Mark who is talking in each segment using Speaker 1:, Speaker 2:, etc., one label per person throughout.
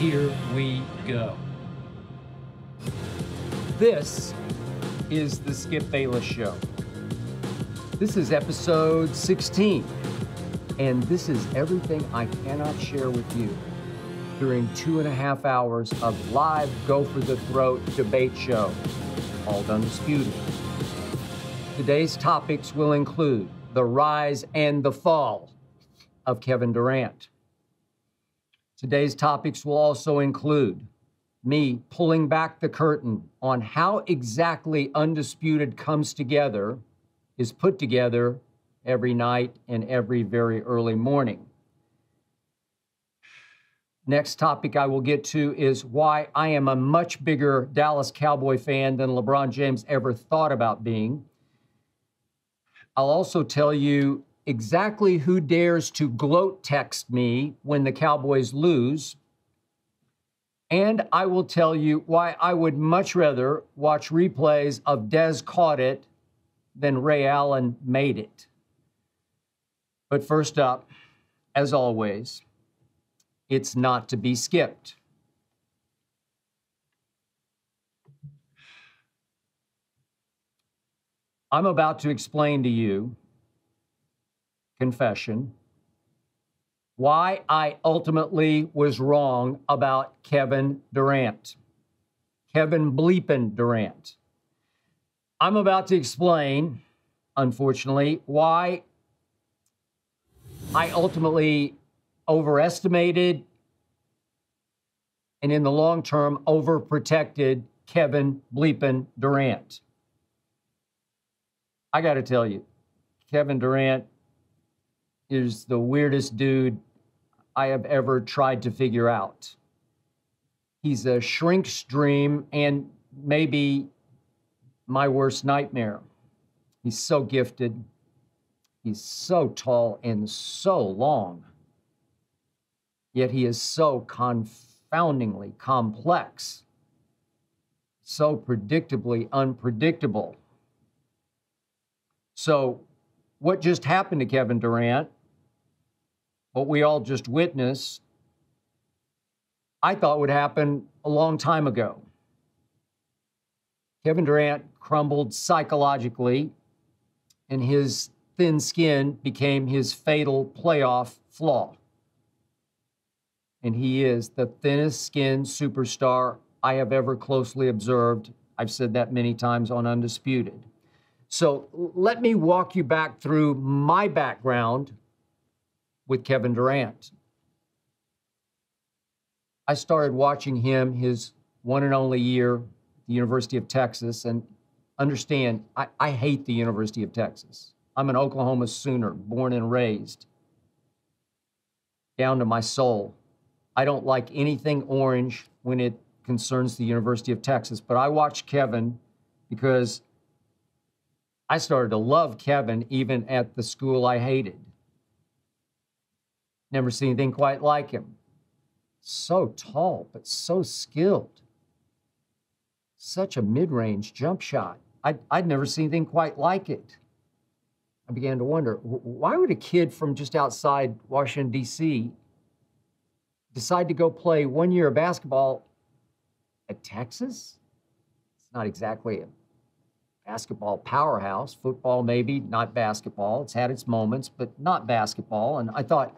Speaker 1: here we go. This is the Skip Bayless Show. This is episode 16, and this is everything I cannot share with you during 2.5 hours of live go-for-the-throat debate show called Undisputed. Today's topics will include the rise and the fall of Kevin Durant. Today's topics will also include me pulling back the curtain on how exactly Undisputed comes together, is put together every night and every very early morning. Next topic I will get to is why I am a much bigger Dallas Cowboy fan than LeBron James ever thought about being. I'll also tell you exactly who dares to gloat text me when the Cowboys lose. And I will tell you why I would much rather watch replays of Dez caught it than Ray Allen made it. But first up, as always, it's not to be skipped. I'm about to explain to you, confession, why I ultimately was wrong about Kevin Durant. Kevin bleepin' Durant. I'm about to explain, unfortunately, why I ultimately overestimated and in the long term overprotected Kevin bleepin' Durant. I got to tell you, Kevin Durant is the weirdest dude I have ever tried to figure out. He's a shrink's dream and maybe my worst nightmare. He's so gifted. He's so tall and so long. Yet he is so confoundingly complex, so predictably unpredictable. So what just happened to Kevin Durant, what we all just witnessed, I thought would happen a long time ago. Kevin Durant crumbled psychologically, and his thin skin became his fatal playoff flaw. And he is the thinnest skinned superstar I have ever closely observed. I've said that many times on Undisputed. So let me walk you back through my background with Kevin Durant. I started watching him his one and only year at the University of Texas. And understand, I hate the University of Texas. I'm an Oklahoma Sooner, born and raised, down to my soul. I don't like anything orange when it concerns the University of Texas. But I watched Kevin because I started to love Kevin even at the school I hated. Never seen anything quite like him. So tall, but so skilled. Such a mid-range jump shot. I'd never seen anything quite like it. I began to wonder, why would a kid from just outside Washington, D.C. decide to go play 1 year of basketball at Texas? It's not exactly a basketball powerhouse. Football, maybe, not basketball. It's had its moments, but not basketball. And I thought,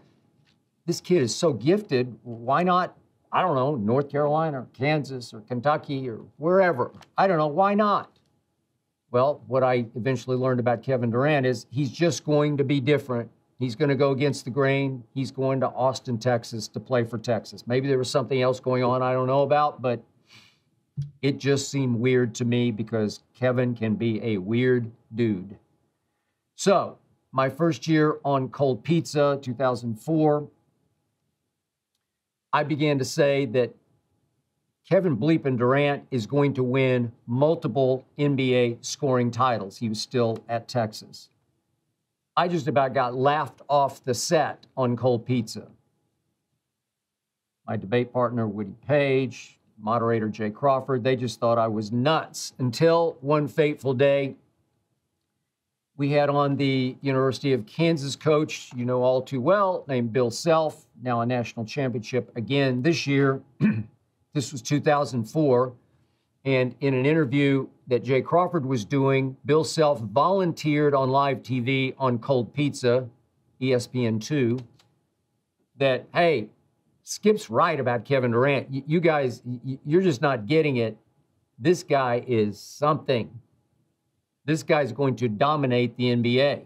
Speaker 1: this kid is so gifted, why not, I don't know, North Carolina or Kansas or Kentucky or wherever? I don't know, why not? Well, what I eventually learned about Kevin Durant is he's just going to be different. He's going to go against the grain. He's going to Austin, Texas to play for Texas. Maybe there was something else going on I don't know about, but it just seemed weird to me because Kevin can be a weird dude. So, my first year on Cold Pizza, 2004, I began to say that Kevin bleepin' Durant is going to win multiple NBA scoring titles. He was still at Texas. I just about got laughed off the set on Cold Pizza. My debate partner, Woody Page, moderator Jay Crawford, they just thought I was nuts until one fateful day We had on the University of Kansas coach, you know all too well, named Bill Self, now a national championship again this year. This was 2004. And in an interview that Jay Crawford was doing, Bill Self volunteered on live TV on Cold Pizza, ESPN2, that, hey, Skip's right about Kevin Durant. You guys, you're just not getting it. This guy is something. This guy's going to dominate the NBA.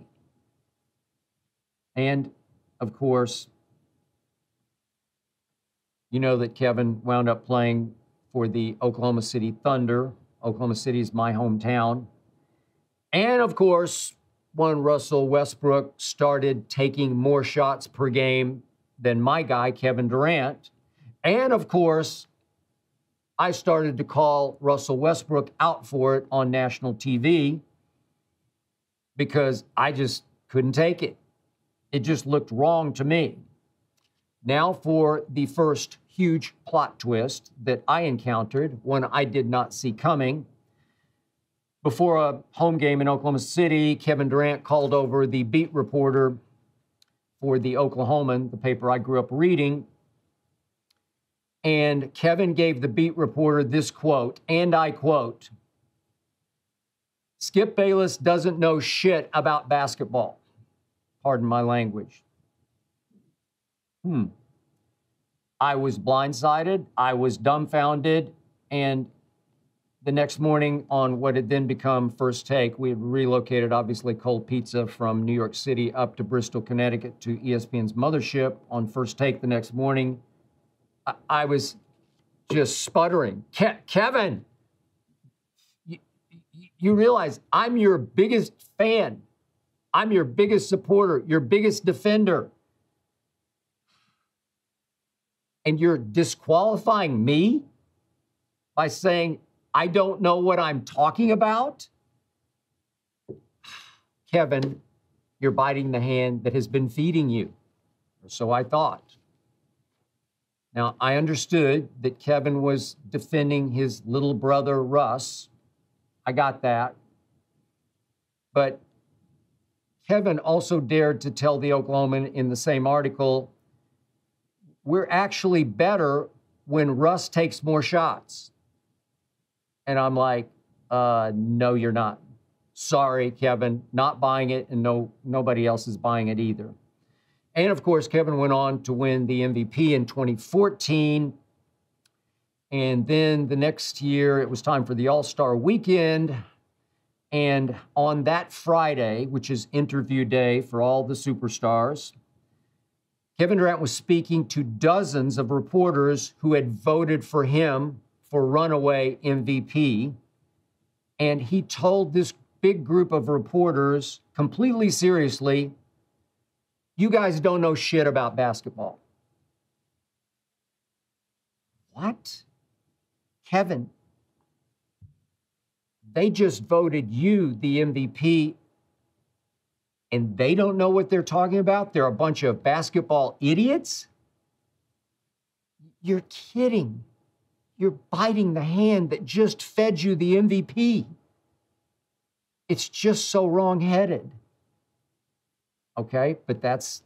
Speaker 1: And, of course, you know that Kevin wound up playing for the Oklahoma City Thunder. Oklahoma City is my hometown. And, of course, when Russell Westbrook started taking more shots per game than my guy, Kevin Durant. And, of course, I started to call Russell Westbrook out for it on national TV because I just couldn't take it. It just looked wrong to me. Now for the first huge plot twist that I encountered when I did not see coming. Before a home game in Oklahoma City, Kevin Durant called over the beat reporter for the Oklahoman, the paper I grew up reading. And Kevin gave the beat reporter this quote, and I quote, "Skip Bayless doesn't know shit about basketball." Pardon my language. I was blindsided, I was dumbfounded, and the next morning on what had then become First Take, we had relocated, obviously, Cold Pizza from New York City up to Bristol, Connecticut to ESPN's mothership. On First Take the next morning, I was just sputtering. Kevin, you realize I'm your biggest fan. I'm your biggest supporter, your biggest defender. And you're disqualifying me by saying I don't know what I'm talking about? Kevin, you're biting the hand that has been feeding you. Or so I thought. Now, I understood that Kevin was defending his little brother, Russ. I got that. But Kevin also dared to tell the Oklahoman in the same article, we're actually better when Russ takes more shots. And I'm like, no, you're not. Sorry, Kevin, not buying it, and nobody else is buying it either. And, of course, Kevin went on to win the MVP in 2014. And then the next year, it was time for the All-Star Weekend. And on that Friday, which is interview day for all the superstars, Kevin Durant was speaking to dozens of reporters who had voted for him for runaway MVP. And he told this big group of reporters completely seriously, you guys don't know shit about basketball. What? Kevin, they just voted you the MVP and they don't know what they're talking about? They're a bunch of basketball idiots? You're kidding. You're biting the hand that just fed you the MVP. It's just so wrong-headed. Okay, but that's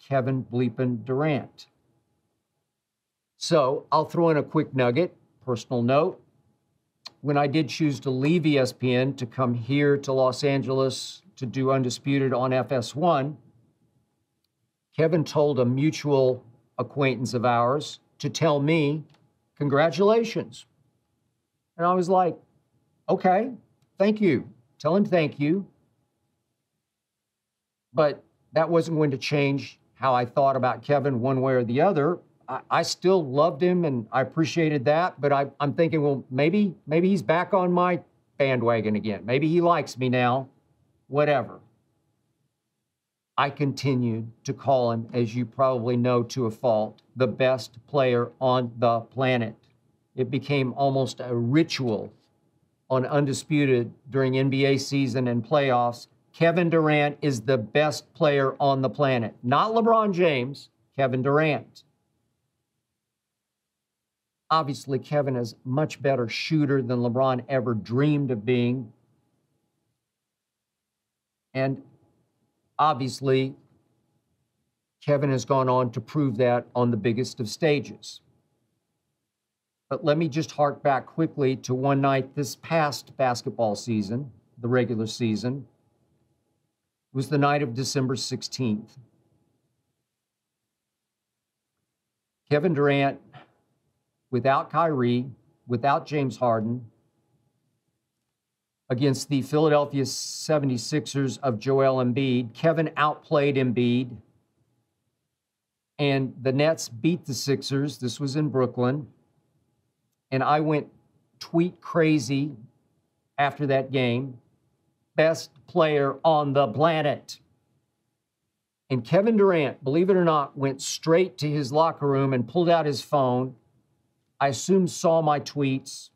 Speaker 1: Kevin bleepin' Durant. So I'll throw in a quick nugget, personal note. When I did choose to leave ESPN to come here to Los Angeles to do Undisputed on FS1, Kevin told a mutual acquaintance of ours to tell me, congratulations. And I was like, okay, thank you. Tell him thank you. But that wasn't going to change how I thought about Kevin one way or the other. I still loved him and I appreciated that, but I'm thinking, well, maybe he's back on my bandwagon again. Maybe he likes me now, whatever. I continued to call him, as you probably know to a fault, the best player on the planet. It became almost a ritual on Undisputed during NBA season and playoffs. Kevin Durant is the best player on the planet. Not LeBron James, Kevin Durant. Obviously, Kevin is a much better shooter than LeBron ever dreamed of being. And obviously, Kevin has gone on to prove that on the biggest of stages. But let me just hark back quickly to one night this past basketball season, the regular season. It was the night of December 16th. Kevin Durant, without Kyrie, without James Harden, against the Philadelphia 76ers of Joel Embiid. Kevin outplayed Embiid, and the Nets beat the Sixers. This was in Brooklyn. And I went tweet crazy after that game. Best player on the planet. And Kevin Durant, believe it or not, went straight to his locker room and pulled out his phone. I assume saw my tweets.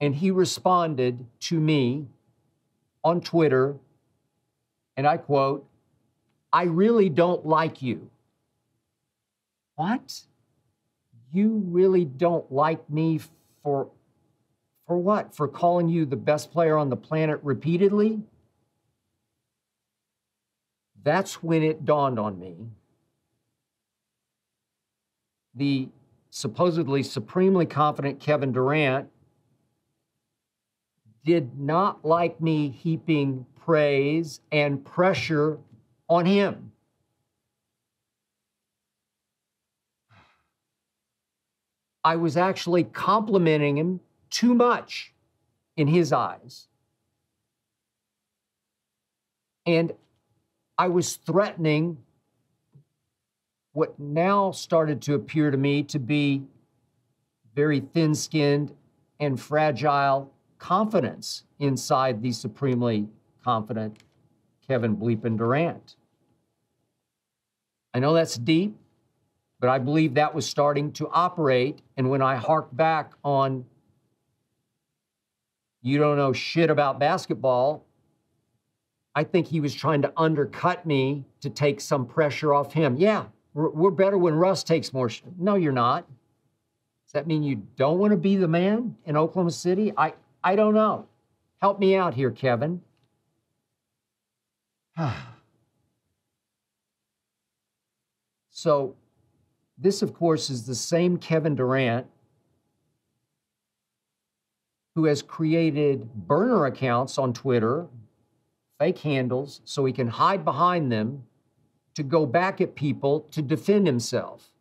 Speaker 1: And he responded to me on Twitter, and I quote, "I really don't like you." What? You really don't like me for what? For calling you the best player on the planet repeatedly? That's when it dawned on me. The supposedly supremely confident Kevin Durant did not like me heaping praise and pressure on him. I was actually complimenting him too much in his eyes. And I was threatening what now started to appear to me to be very thin-skinned and fragile confidence inside the supremely confident Kevin Bleepin Durant. I know that's deep, but I believe that was starting to operate. And when I hark back on, you don't know shit about basketball, I think he was trying to undercut me to take some pressure off him. Yeah, we're better when Russ takes more. No, you're not. Does that mean you don't want to be the man in Oklahoma City? I don't know. Help me out here, Kevin. So this, of course, is the same Kevin Durant who has created burner accounts on Twitter, fake handles, so he can hide behind them to go back at people to defend himself.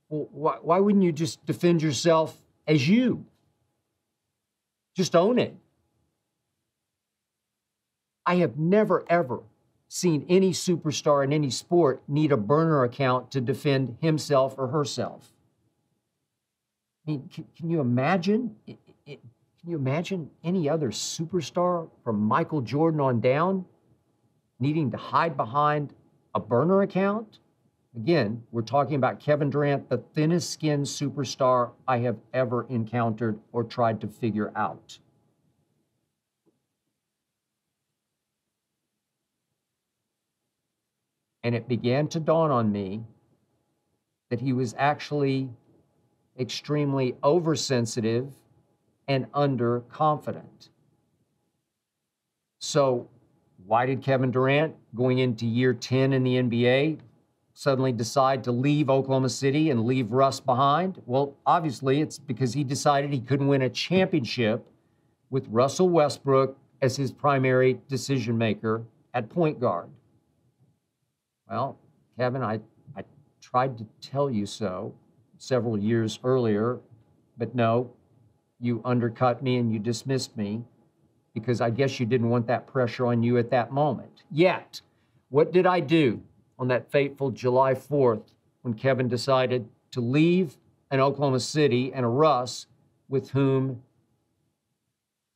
Speaker 1: Well, why wouldn't you just defend yourself as you? Just own it. I have never, ever seen any superstar in any sport need a burner account to defend himself or herself. I mean, can you imagine? Can you imagine any other superstar from Michael Jordan on down needing to hide behind a burner account? Again, we're talking about Kevin Durant, the thinnest skinned superstar I have ever encountered or tried to figure out. And it began to dawn on me that he was actually extremely oversensitive and underconfident. So why did Kevin Durant, going into year 10 in the NBA, suddenly decide to leave Oklahoma City and leave Russ behind? Well, obviously, it's because he decided he couldn't win a championship with Russell Westbrook as his primary decision maker at point guard. Well, Kevin, I tried to tell you so several years earlier, but no, you undercut me and you dismissed me because I guess you didn't want that pressure on you at that moment. Yet, what did I do on that fateful July 4th when Kevin decided to leave an Oklahoma City and a Russ with whom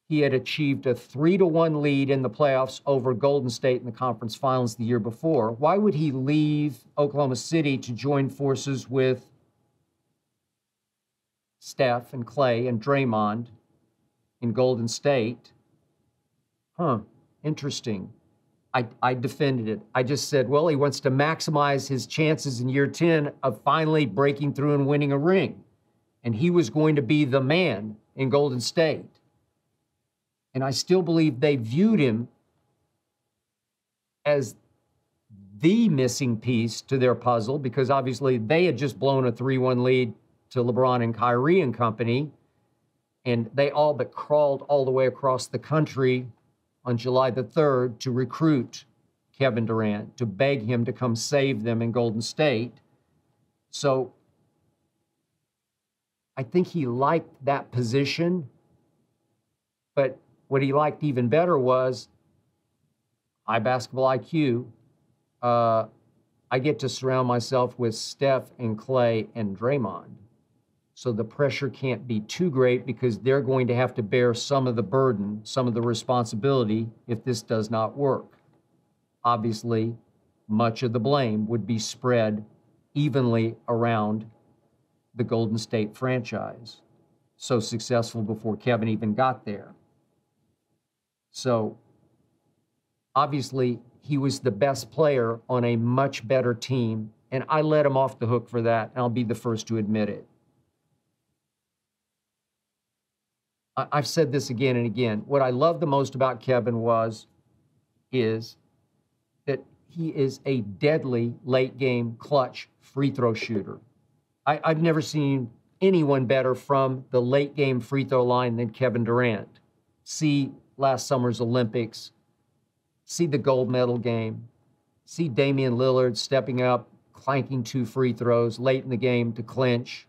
Speaker 1: he had achieved a 3-1 lead in the playoffs over Golden State in the conference finals the year before? Why would he leave Oklahoma City to join forces with Steph and Clay and Draymond in Golden State? Interesting. I defended it. I just said, well, he wants to maximize his chances in year 10 of finally breaking through and winning a ring. And he was going to be the man in Golden State. And I still believe they viewed him as the missing piece to their puzzle, because obviously they had just blown a 3-1 lead to LeBron and Kyrie and company, and they all but crawled all the way across the country on July the 3rd to recruit Kevin Durant, to beg him to come save them in Golden State. So I think he liked that position, but what he liked even better was high basketball IQ. I get to surround myself with Steph and Clay and Draymond. So the pressure can't be too great because they're going to have to bear some of the burden, some of the responsibility if this does not work. Obviously, much of the blame would be spread evenly around the Golden State franchise, so successful before Kevin even got there. So obviously, he was the best player on a much better team, and I let him off the hook for that, and I'll be the first to admit it. I've said this again and again. What I love the most about Kevin is that he is a deadly late-game clutch free throw shooter. I've never seen anyone better from the late-game free throw line than Kevin Durant. See last summer's Olympics. See the gold medal game. See Damian Lillard stepping up, clanking 2 free throws late in the game to clinch.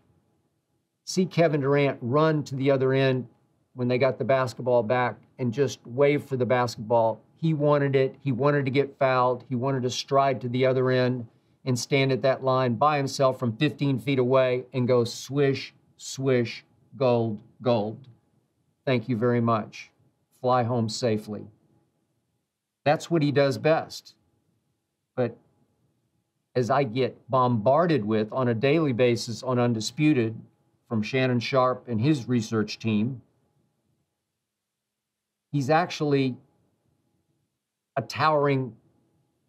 Speaker 1: See Kevin Durant run to the other end when they got the basketball back and just wave for the basketball. He wanted it. He wanted to get fouled. He wanted to stride to the other end and stand at that line by himself from 15 feet away and go swish, swish, gold, gold. Thank you very much. Fly home safely. That's what he does best. But as I get bombarded with on a daily basis on Undisputed from Shannon Sharp and his research team, he's actually a towering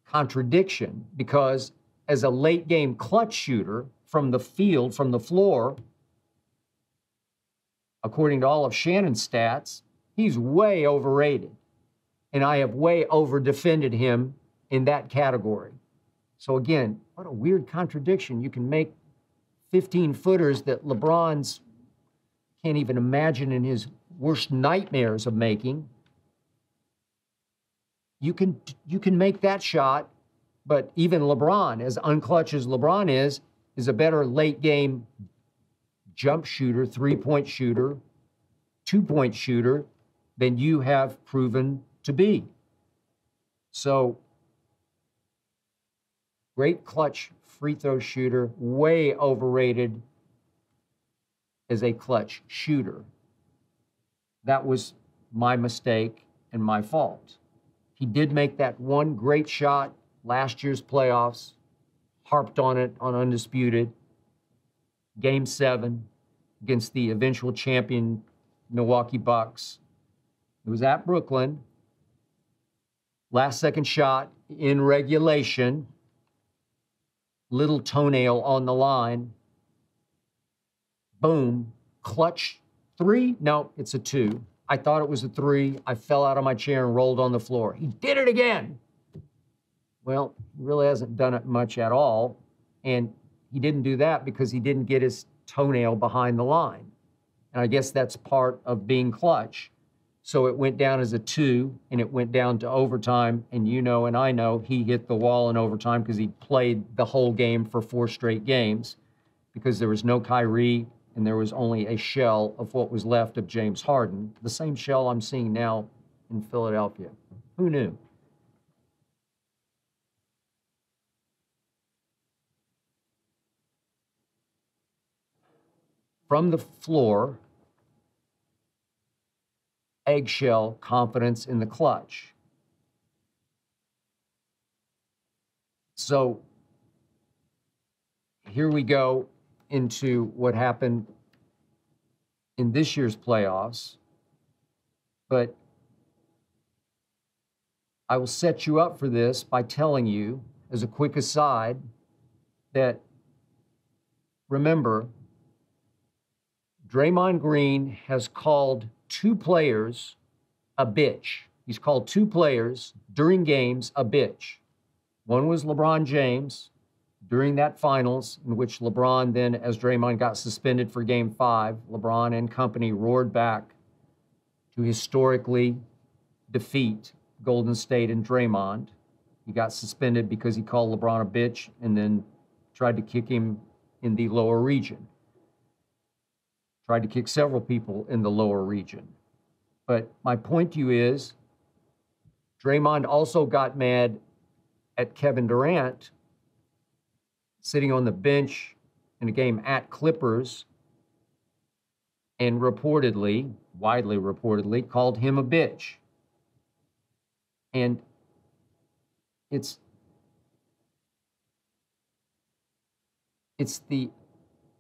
Speaker 1: contradiction, because as a late game clutch shooter from the field, from the floor, according to all of Shannon's stats, he's way overrated. And I have way over-defended him in that category. So again, what a weird contradiction. You can make 15-footers that LeBron's can't even imagine in his worst nightmares of making. You can make that shot, but even LeBron, as unclutch as LeBron is a better late-game jump shooter, three-point shooter, two-point shooter than you have proven to be. So, great clutch free throw shooter, way overrated as a clutch shooter. That was my mistake and my fault. He did make that one great shot last year's playoffs, harped on it on Undisputed, Game 7 against the eventual champion Milwaukee Bucks. It was at Brooklyn. Last second shot in regulation. Little toenail on the line. Boom. Clutch 3? No, it's a 2. I thought it was a 3. I fell out of my chair and rolled on the floor. He did it again. Well, he really hasn't done it much at all. And he didn't do that because he didn't get his toenail behind the line. And I guess that's part of being clutch. So it went down as a 2, and it went down to overtime. And you know and I know he hit the wall in overtime because he played the whole game for 4 straight games, because there was no Kyrie and there was only a shell of what was left of James Harden, the same shell I'm seeing now in Philadelphia. Who knew? From the floor, eggshell confidence in the clutch. So here we go into what happened in this year's playoffs. But I will set you up for this by telling you, as a quick aside, that remember, Draymond Green has called 2 players a bitch. He's called 2 players during games a bitch. One was LeBron James during that finals, in which LeBron then, as Draymond got suspended for Game 5, LeBron and company roared back to historically defeat Golden State and Draymond. He got suspended because he called LeBron a bitch and then tried to kick him in the lower region. Tried to kick several people in the lower region. But my point to you is, Draymond also got mad at Kevin Durant sitting on the bench in a game at Clippers and reportedly, widely reportedly, called him a bitch. And it's the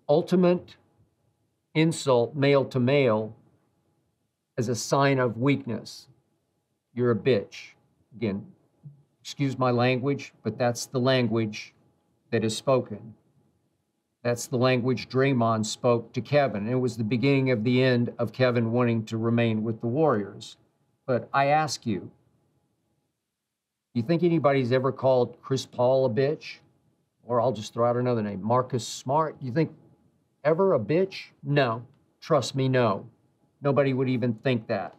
Speaker 1: ultimate insult, male to male, as a sign of weakness. You're a bitch. Again, excuse my language, but that's the language that is spoken. That's the language Draymond spoke to Kevin. And it was the beginning of the end of Kevin wanting to remain with the Warriors. But I ask you, do you think anybody's ever called Chris Paul a bitch? Or I'll just throw out another name, Marcus Smart. Do you think ever a bitch? No. Trust me, no. Nobody would even think that.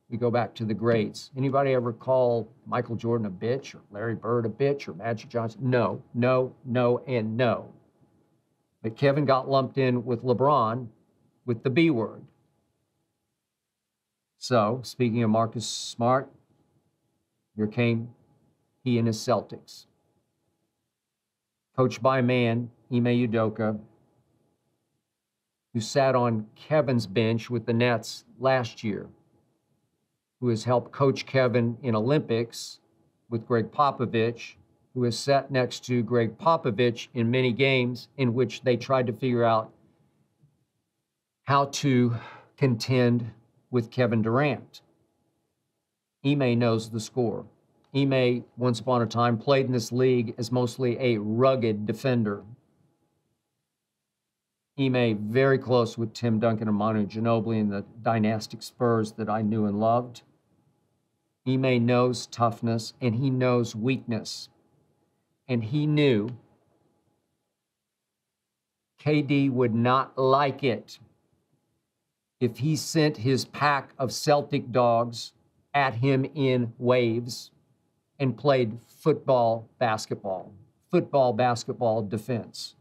Speaker 1: We go back to the greats. Anybody ever call Michael Jordan a bitch or Larry Bird a bitch or Magic Johnson? No, no, no, and no. But Kevin got lumped in with LeBron with the B word. So, speaking of Marcus Smart, here came he and his Celtics. Coached by a man, Ime Udoka, who sat on Kevin's bench with the Nets last year, who has helped coach Kevin in Olympics with Greg Popovich, who has sat next to Greg Popovich in many games in which they tried to figure out how to contend with Kevin Durant. Ime knows the score. Ime, once upon a time, played in this league as mostly a rugged defender. Ime very close with Tim Duncan and Manu Ginobili in the dynastic Spurs that I knew and loved. Ime knows toughness and he knows weakness. And he knew KD would not like it if he sent his pack of Celtic dogs at him in waves and played football, basketball defense.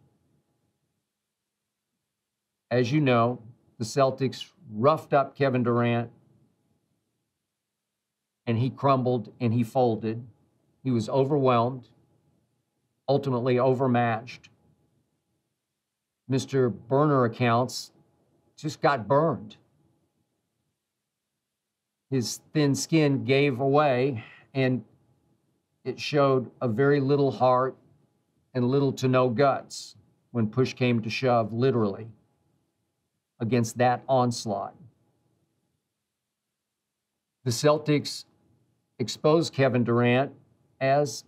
Speaker 1: As you know, the Celtics roughed up Kevin Durant, and he crumbled and he folded. He was overwhelmed, ultimately overmatched. Mr. Burner accounts just got burned. His thin skin gave away, and it showed a very little heart and little to no guts when push came to shove, literally, against that onslaught. The Celtics exposed Kevin Durant as,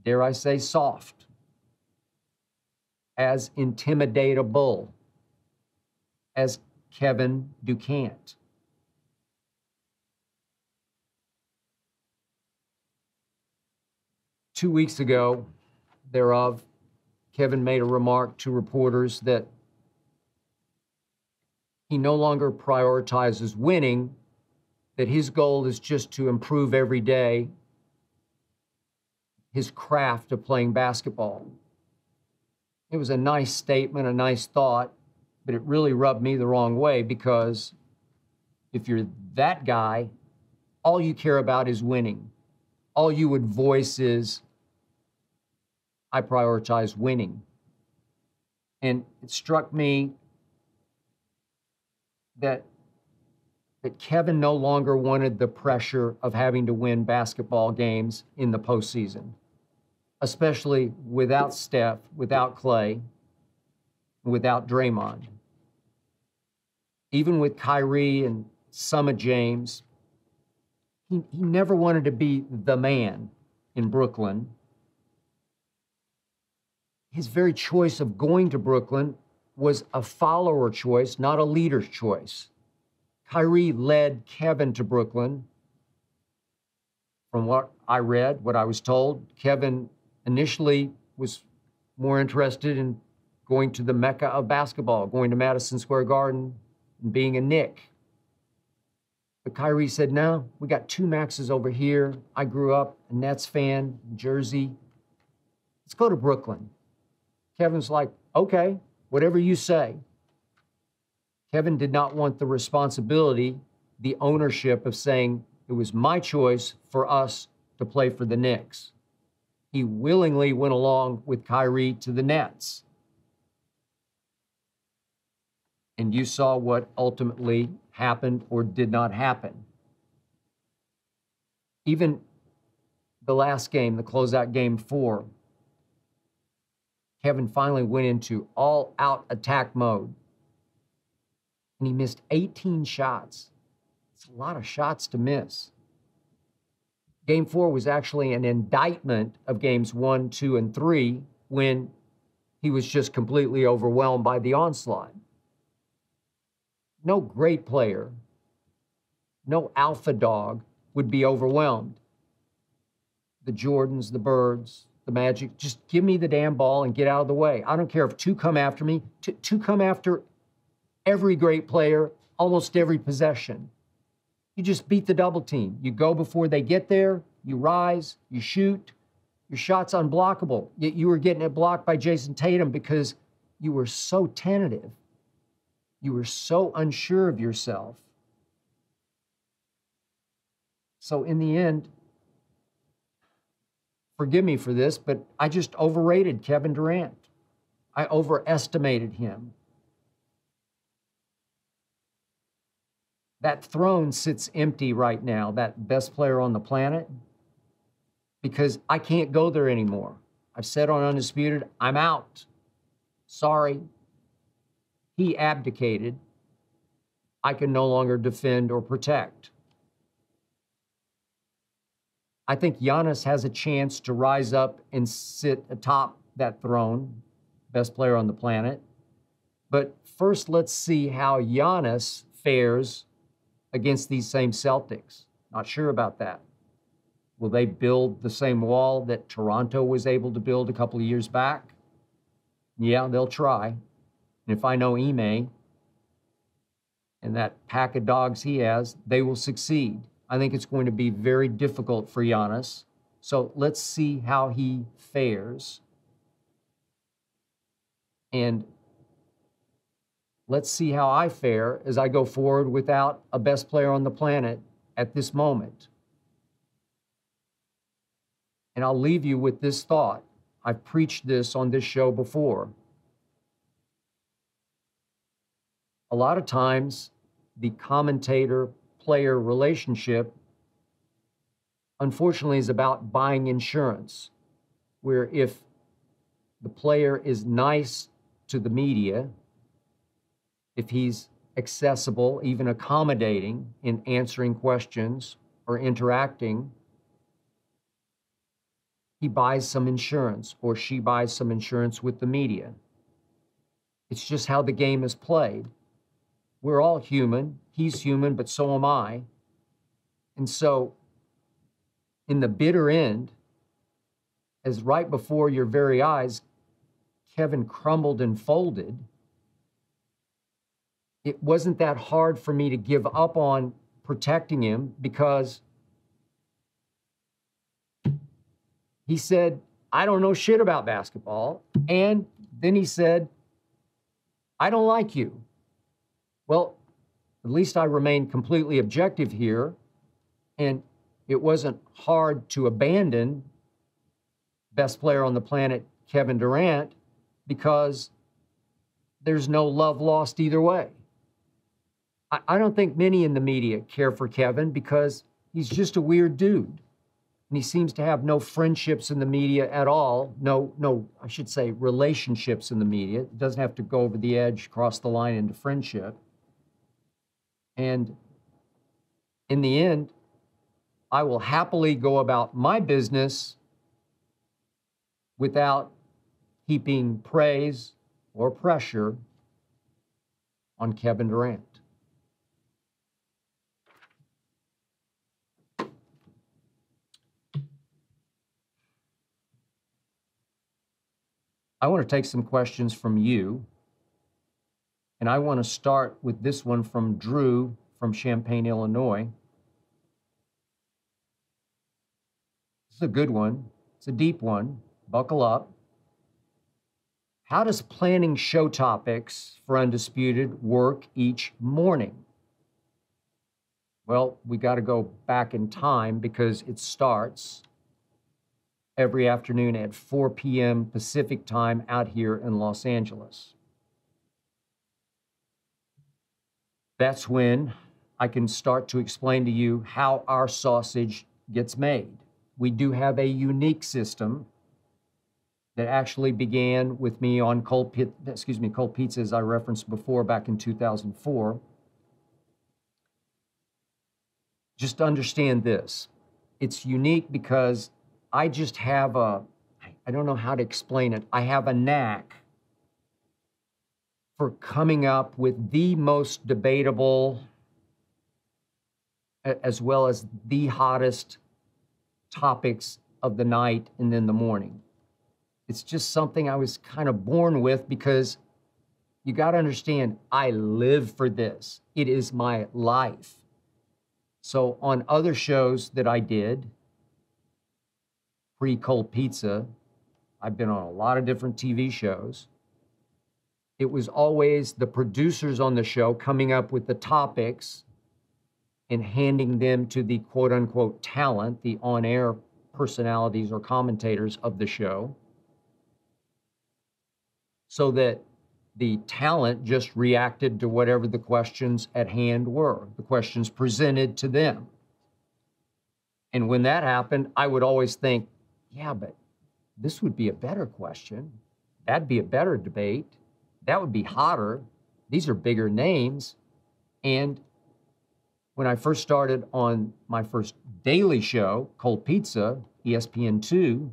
Speaker 1: dare I say, soft, as intimidatable as Kevin Durant. Two weeks ago, thereof, Kevin made a remark to reporters that he no longer prioritizes winning, that his goal is just to improve every day his craft of playing basketball. It was a nice statement, a nice thought, but it really rubbed me the wrong way, because if you're that guy, all you care about is winning. All you would voice is, I prioritize winning. And it struck me that Kevin no longer wanted the pressure of having to win basketball games in the postseason, especially without Steph, without Clay, without Draymond. Even with Kyrie and some of James, he never wanted to be the man in Brooklyn. His very choice of going to Brooklyn was a follower choice, not a leader's choice. Kyrie led Kevin to Brooklyn. From what I read, what I was told, Kevin initially was more interested in going to the Mecca of basketball, going to Madison Square Garden and being a Knick. But Kyrie said, no, we got two Maxes over here. I grew up a Nets fan, Jersey. Let's go to Brooklyn. Kevin's like, okay, whatever you say. Kevin did not want the responsibility, the ownership of saying it was my choice for us to play for the Knicks. He willingly went along with Kyrie to the Nets. And you saw what ultimately happened or did not happen. Even the last game, the closeout game 4, Kevin finally went into all-out attack mode. And he missed 18 shots. It's a lot of shots to miss. Game 4 was actually an indictment of games 1, 2, and 3 when he was just completely overwhelmed by the onslaught. No great player, no alpha dog would be overwhelmed. The Jordans, the Birds, the Magic, just give me the damn ball and get out of the way. I don't care if two come after me. Two come after every great player, almost every possession. You just beat the double team. You go before they get there, you rise, you shoot. Your shot's unblockable. Yet you were getting it blocked by Jason Tatum because you were so tentative. You were so unsure of yourself. So in the end, forgive me for this, but I just overrated Kevin Durant. I overestimated him. That throne sits empty right now, that best player on the planet, because I can't go there anymore. I've said on Undisputed, I'm out. Sorry. He abdicated. I can no longer defend or protect. I think Giannis has a chance to rise up and sit atop that throne, best player on the planet. But first, let's see how Giannis fares against these same Celtics. Not sure about that. Will they build the same wall that Toronto was able to build a couple of years back? Yeah, they'll try. And if I know Ime and that pack of dogs he has, they will succeed. I think it's going to be very difficult for Giannis. So let's see how he fares. And let's see how I fare as I go forward without a best player on the planet at this moment. And I'll leave you with this thought. I've preached this on this show before. A lot of times, the commentator-player relationship, unfortunately, is about buying insurance, where if the player is nice to the media, if he's accessible, even accommodating in answering questions or interacting, he buys some insurance or she buys some insurance with the media. It's just how the game is played. We're all human. He's human, but so am I. And so, in the bitter end, as right before your very eyes, Kevin crumbled and folded, it wasn't that hard for me to give up on protecting him because he said, I don't know shit about basketball. And then he said, I don't like you. Well, at least I remained completely objective here, and it wasn't hard to abandon best player on the planet, Kevin Durant, because there's no love lost either way. I don't think many in the media care for Kevin because he's just a weird dude. And he seems to have no friendships in the media at all. No, I should say relationships in the media. It doesn't have to go over the edge, cross the line into friendship. And in the end, I will happily go about my business without heaping praise or pressure on Kevin Durant. I want to take some questions from you. And I want to start with this one from Drew from Champaign, Illinois. This is a good one. It's a deep one. Buckle up. How does planning show topics for Undisputed work each morning? Well, we got to go back in time because it starts every afternoon at 4 p.m. Pacific time out here in Los Angeles. That's when I can start to explain to you how our sausage gets made. We do have a unique system that actually began with me on Cold Pizza, as I referenced before, back in 2004. Just understand this. It's unique because I just have I don't know how to explain it. I have a knack for coming up with the most debatable, as well as the hottest topics of the night and then the morning. It's just something I was kind of born with because you got to understand, I live for this. It is my life. So on other shows that I did, pre-Cold Pizza, I've been on a lot of different TV shows. It was always the producers on the show coming up with the topics and handing them to the quote-unquote talent, the on-air personalities or commentators of the show, so that the talent just reacted to whatever the questions at hand were, the questions presented to them. And when that happened, I would always think, yeah, but this would be a better question. That'd be a better debate. That would be hotter. These are bigger names. And when I first started on my first daily show, Cold Pizza, ESPN2,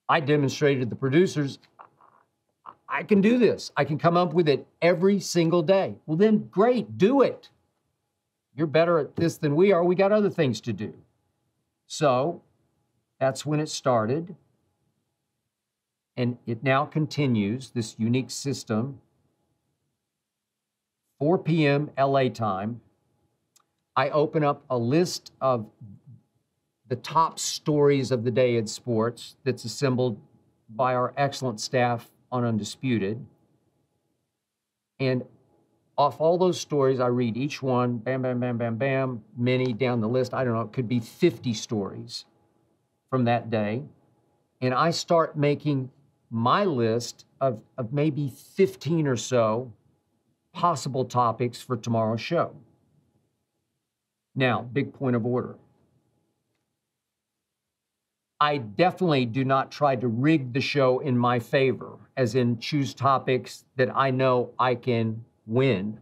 Speaker 1: I demonstrated to the producers, I can do this. I can come up with it every single day. Well, then great, do it. You're better at this than we are. We got other things to do. So that's when it started. And it now continues, this unique system. 4 p.m. LA time, I open up a list of the top stories of the day in sports that's assembled by our excellent staff on Undisputed. And off all those stories, I read each one, bam, bam, bam, bam, bam, many down the list. I don't know, it could be 50 stories from that day. And I start making my list of maybe 15 or so possible topics for tomorrow's show. Now, big point of order. I definitely do not try to rig the show in my favor, as in choose topics that I know I can win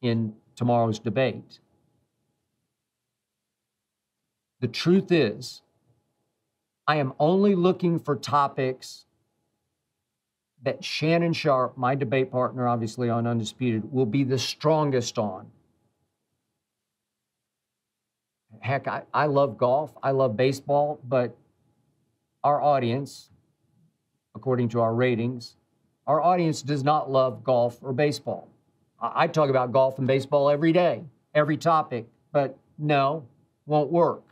Speaker 1: in tomorrow's debate. The truth is, I am only looking for topics that Shannon Sharp, my debate partner, obviously on Undisputed, will be the strongest on. Heck, I love golf, I love baseball, but our audience, according to our ratings, our audience does not love golf or baseball. I talk about golf and baseball every day, every topic, but no, won't work.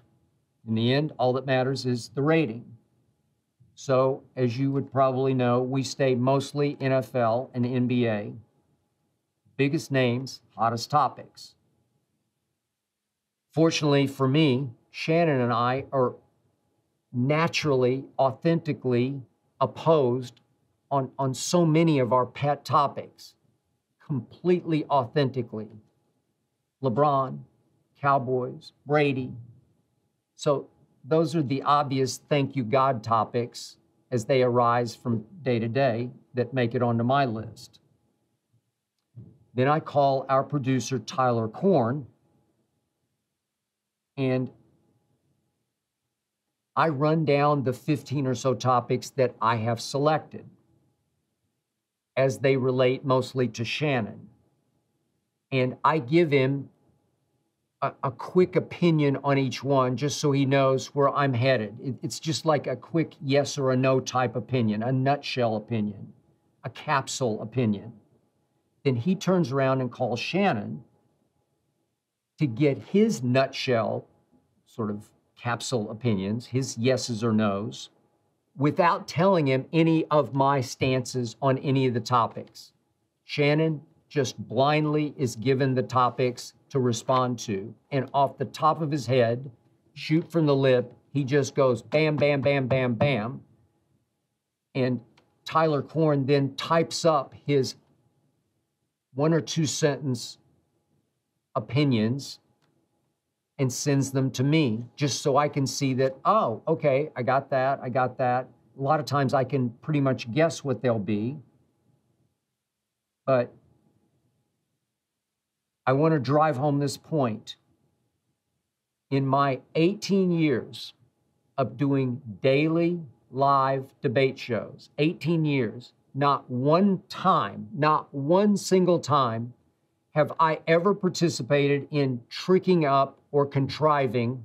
Speaker 1: In the end, all that matters is the rating. So, as you would probably know, we stay mostly NFL and NBA. Biggest names, hottest topics. Fortunately for me, Shannon and I are naturally, authentically opposed on so many of our pet topics. Completely authentically. LeBron, Cowboys, Brady. So those are the obvious thank you God topics as they arise from day to day that make it onto my list. Then I call our producer, Tyler Korn, and I run down the 15 or so topics that I have selected as they relate mostly to Shannon. And I give him a quick opinion on each one, just so he knows where I'm headed. It's just like a quick yes or a no type opinion, a nutshell opinion, a capsule opinion. Then he turns around and calls Shannon to get his nutshell sort of capsule opinions, his yeses or nos, without telling him any of my stances on any of the topics. Shannon just blindly is given the topics to respond to, and off the top of his head, shoot from the lip, he just goes bam, bam, bam, bam, bam. And Tyler Korn then types up his 1 or 2 sentence opinions and sends them to me, just so I can see that, oh, okay, I got that, I got that. A lot of times I can pretty much guess what they'll be, but I want to drive home this point. In my 18 years of doing daily live debate shows, 18 years, not one time, not one single time have I ever participated in tricking up or contriving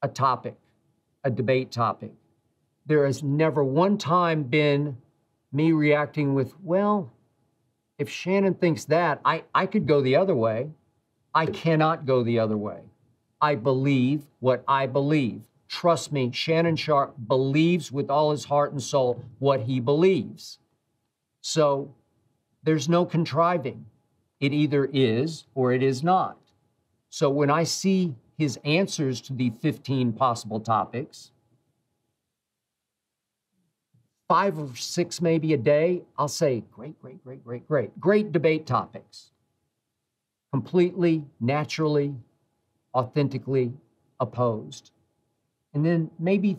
Speaker 1: a topic, a debate topic. There has never one time been me reacting with, well, if Shannon thinks that, I could go the other way. I cannot go the other way. I believe what I believe. Trust me, Shannon Sharpe believes with all his heart and soul what he believes. So there's no contriving. It either is or it is not. So when I see his answers to the 15 possible topics, 5 or 6 maybe a day, I'll say, great, great, great, great, great. Great debate topics. Completely, naturally, authentically opposed. And then maybe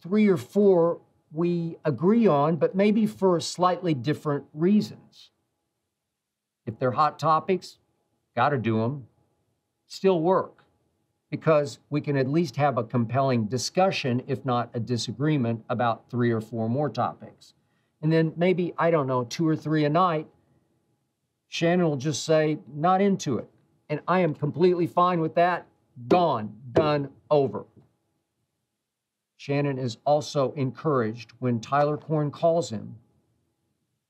Speaker 1: 3 or 4 we agree on, but maybe for slightly different reasons. If they're hot topics, got to do them. Still work, because we can at least have a compelling discussion, if not a disagreement, about 3 or 4 more topics. And then maybe, I don't know, 2 or 3 a night, Shannon will just say, not into it. And I am completely fine with that. Gone, done, over. Shannon is also encouraged when Tyler Korn calls him,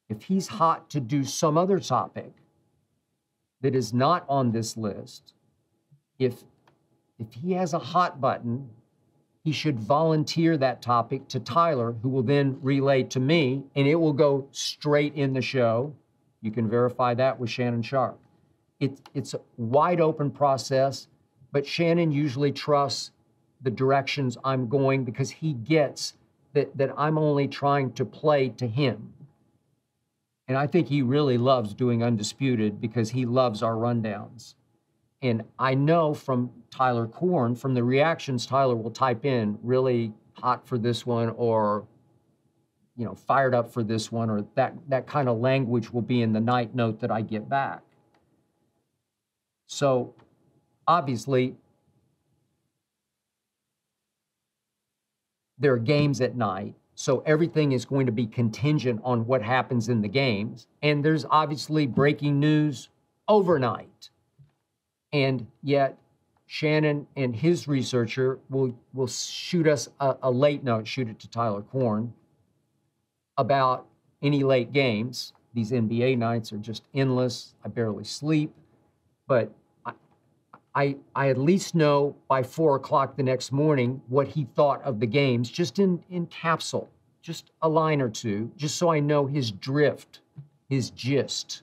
Speaker 1: if he's hot to do some other topic that is not on this list, if he has a hot button, he should volunteer that topic to Tyler, who will then relay to me, and it will go straight in the show. You can verify that with Shannon Sharpe. It's a wide open process, but Shannon usually trusts the directions I'm going because he gets that I'm only trying to play to him. And I think he really loves doing Undisputed because he loves our rundowns. And I know from Tyler Korn, from the reactions Tyler will type in, really hot for this one, or, you know, fired up for this one, or that kind of language will be in the night note that I get back. So obviously, there are games at night, so everything is going to be contingent on what happens in the games. And there's obviously breaking news overnight. And yet, Shannon and his researcher will shoot us a late note, shoot it to Tyler Korn, about any late games. These NBA nights are just endless. I barely sleep. But I at least know by 4 o'clock the next morning what he thought of the games, just in capsule, just a line or two, just so I know his drift, his gist,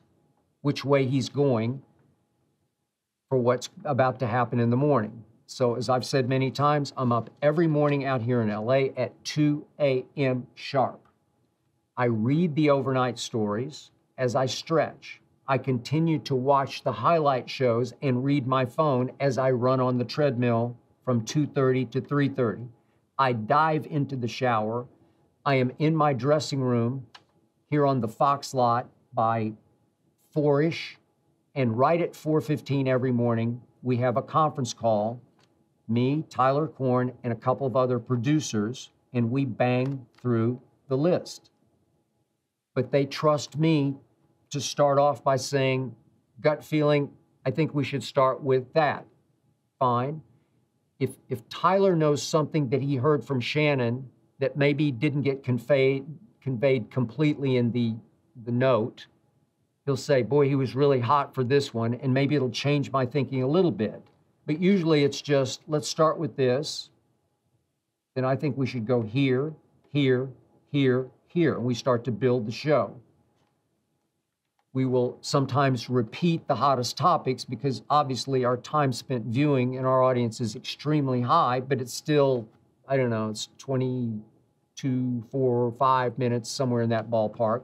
Speaker 1: which way he's going for what's about to happen in the morning. So as I've said many times, I'm up every morning out here in LA at 2 a.m. sharp. I read the overnight stories as I stretch. I continue to watch the highlight shows and read my phone as I run on the treadmill from 2:30 to 3:30. I dive into the shower. I am in my dressing room here on the Fox lot by 4-ish, and right at 4:15 every morning, we have a conference call, me, Tyler Korn, and a couple of other producers, and we bang through the list. But they trust me to start off by saying, gut feeling, I think we should start with that. Fine. If Tyler knows something that he heard from Shannon that maybe didn't get conveyed completely in the note, he'll say, boy, he was really hot for this one, and maybe it'll change my thinking a little bit. But usually it's just, let's start with this. Then I think we should go here, here, here, here, and we start to build the show. We will sometimes repeat the hottest topics because obviously our time spent viewing in our audience is extremely high, but it's still, I don't know, it's 22, 4, 5 minutes, somewhere in that ballpark.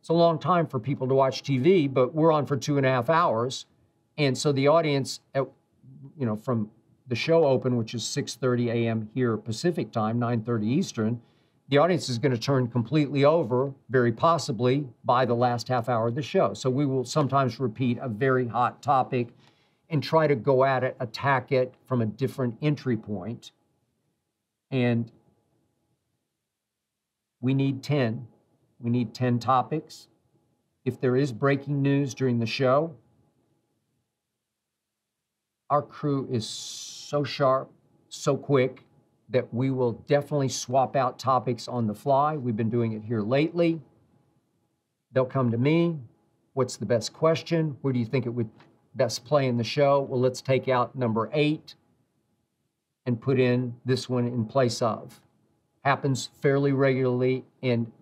Speaker 1: It's a long time for people to watch TV, but we're on for 2.5 hours. And so the audience, from the show open, which is 6:30 a.m. here Pacific time, 9:30 Eastern, the audience is going to turn completely over, very possibly, by the last half hour of the show. So we will sometimes repeat a very hot topic and try to go at it, attack it from a different entry point. And we need 10. We need 10 topics. If there is breaking news during the show, our crew is so sharp, so quick, that we will definitely swap out topics on the fly. We've been doing it here lately. They'll come to me. What's the best question? Where do you think it would best play in the show? Well, let's take out number 8 and put in this one in place of. Happens fairly regularly, and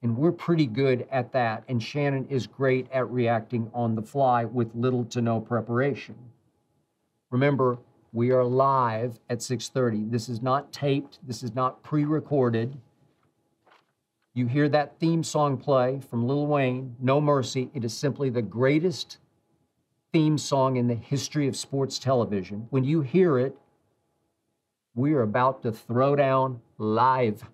Speaker 1: we're pretty good at that. And Shannon is great at reacting on the fly with little to no preparation. Remember, we are live at 6:30. This is not taped. This is not pre-recorded. You hear that theme song play from Lil Wayne, No Mercy. It is simply the greatest theme song in the history of sports television. When you hear it, we are about to throw down live.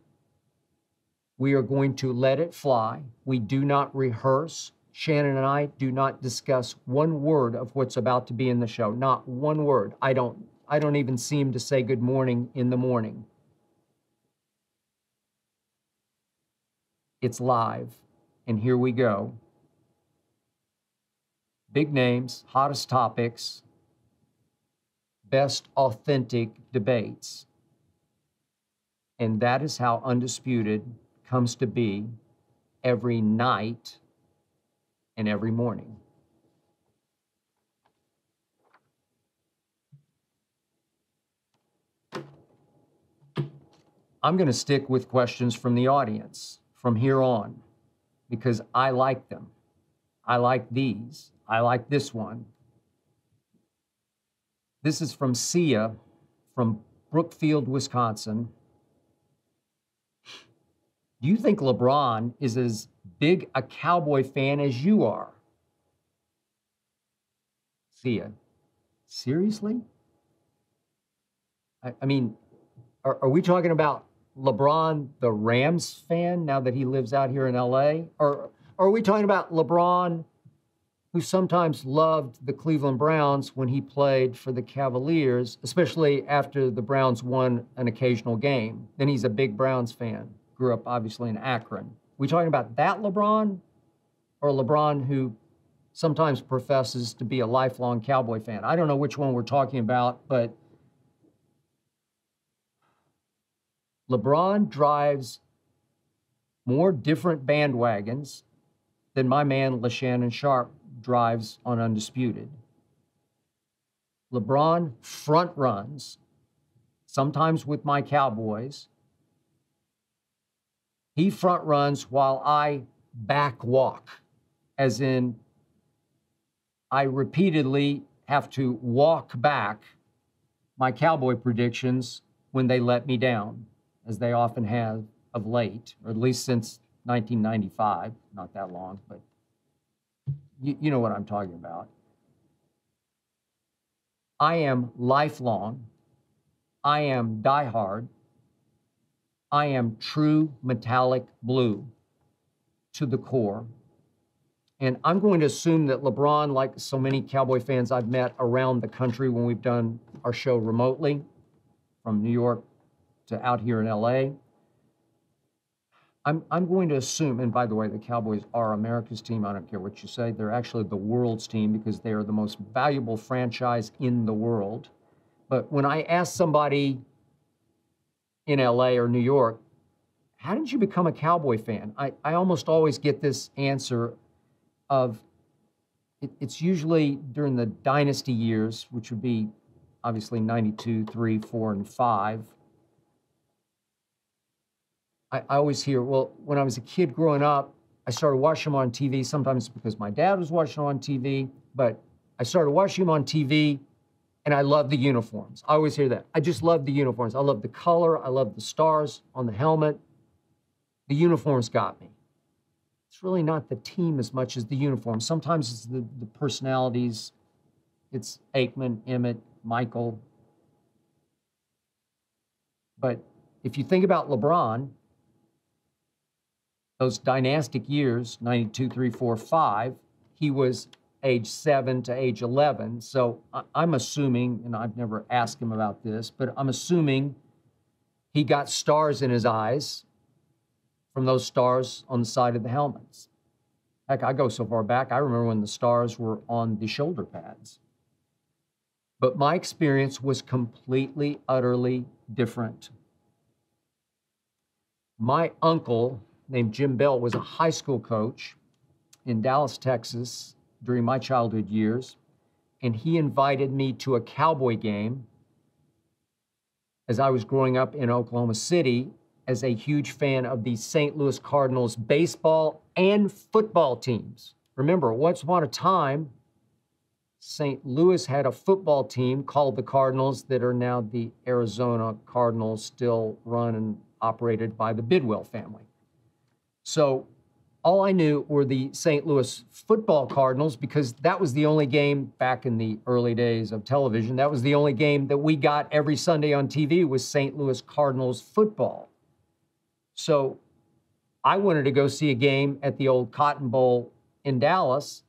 Speaker 1: We are going to let it fly. We do not rehearse. Shannon and I do not discuss one word of what's about to be in the show. Not one word. I don't even seem to say good morning in the morning. It's live, and here we go. Big names, hottest topics, best authentic debates. And that is how Undisputed comes to be every night and every morning. I'm going to stick with questions from the audience from here on because I like them. I like these. I like this one. This is from Sia from Brookfield, Wisconsin. Do you think LeBron is as big a Cowboy fan as you are? Sia, seriously? I mean, are we talking about LeBron, the Rams fan, now that he lives out here in LA? Or are we talking about LeBron, who sometimes loved the Cleveland Browns when he played for the Cavaliers, especially after the Browns won an occasional game? Then he's a big Browns fan. Grew up, obviously, in Akron. We talking about that LeBron, or LeBron who sometimes professes to be a lifelong Cowboy fan? I don't know which one we're talking about, but LeBron drives more different bandwagons than my man LaShannon Sharp drives on Undisputed. LeBron front runs, sometimes with my Cowboys. He front runs while I back walk, as in I repeatedly have to walk back my Cowboy predictions when they let me down, as they often have of late, or at least since 1995, not that long, but you know what I'm talking about. I am lifelong. I am diehard. I am true metallic blue to the core. And I'm going to assume that LeBron, like so many Cowboy fans I've met around the country when we've done our show remotely, from New York to out here in LA, I'm going to assume, and by the way, the Cowboys are America's team. I don't care what you say. They're actually the world's team because they are the most valuable franchise in the world. But when I ask somebody in LA or New York, how did you become a Cowboy fan? I almost always get this answer of, it's usually during the dynasty years, which would be obviously 92, 3, 4, and 5. I always hear, well, when I was a kid growing up, I started watching them on TV, sometimes because my dad was watching them on TV, but I started watching them on TV and I love the uniforms. I always hear that. I just love the uniforms. I love the color. I love the stars on the helmet. The uniforms got me. It's really not the team as much as the uniform. Sometimes it's the personalities. It's Aikman, Emmett, Michael. But if you think about LeBron, those dynastic years, 92, 3, 4, 5, he was age 7 to age 11. So I'm assuming, and I've never asked him about this, but I'm assuming he got stars in his eyes from those stars on the side of the helmets. Heck, I go so far back, I remember when the stars were on the shoulder pads. But my experience was completely, utterly different. My uncle, named Jim Bell, was a high school coach in Dallas, Texas during my childhood years, and he invited me to a Cowboy game as I was growing up in Oklahoma City as a huge fan of the St. Louis Cardinals baseball and football teams. Remember, once upon a time, St. Louis had a football team called the Cardinals that are now the Arizona Cardinals, still run and operated by the Bidwell family. So all I knew were the St. Louis football Cardinals because that was the only game back in the early days of television. That was the only game that we got every Sunday on TV was St. Louis Cardinals football. So I wanted to go see a game at the old Cotton Bowl in Dallas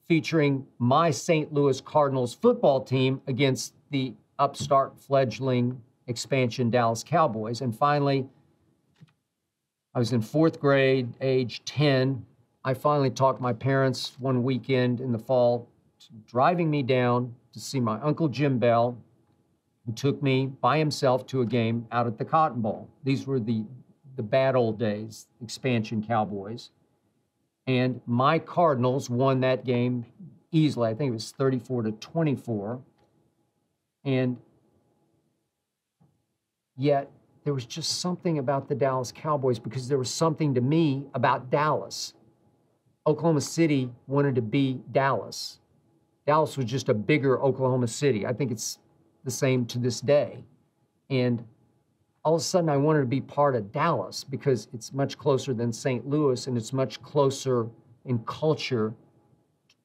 Speaker 1: featuring my St. Louis Cardinals football team against the upstart fledgling expansion Dallas Cowboys. And finally, I was in 4th grade, age 10. I finally talked my parents one weekend in the fall, driving me down to see my Uncle Jim Bell, who took me by himself to a game out at the Cotton Bowl. These were the bad old days, expansion Cowboys. And my Cardinals won that game easily. I think it was 34-24. And yet, there was just something about the Dallas Cowboys because there was something to me about Dallas. Oklahoma City wanted to be Dallas. Dallas was just a bigger Oklahoma City. I think it's the same to this day. And all of a sudden, I wanted to be part of Dallas because it's much closer than St. Louis, and it's much closer in culture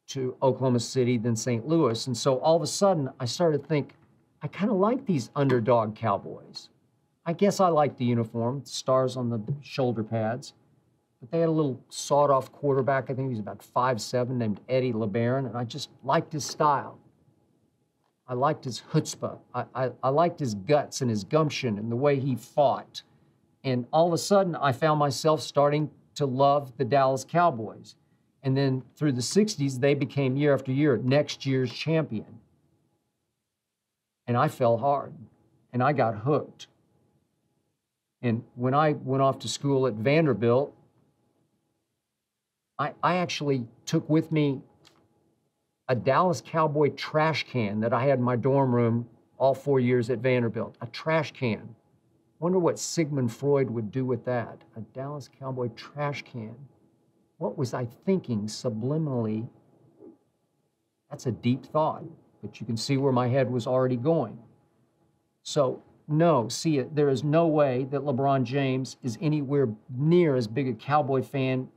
Speaker 1: to Oklahoma City than St. Louis. And so all of a sudden, I started to think, I kind of like these underdog Cowboys. I guess I like the uniform, stars on the shoulder pads. But they had a little sawed-off quarterback, I think he was about 5'7", named Eddie Lebron, and I just liked his style. I liked his chutzpah. I liked his guts and his gumption and the way he fought. And all of a sudden, I found myself starting to love the Dallas Cowboys. And then through the 60s, they became year after year next year's champion. And I fell hard, and I got hooked. And when I went off to school at Vanderbilt, I actually took with me a Dallas Cowboy trash can that I had in my dorm room all 4 years at Vanderbilt. A trash can. Wonder what Sigmund Freud would do with that. A Dallas Cowboy trash can. What was I thinking subliminally? That's a deep thought, but you can see where my head was already going. So, no, see, there is no way that LeBron James is anywhere near as big a Cowboy fan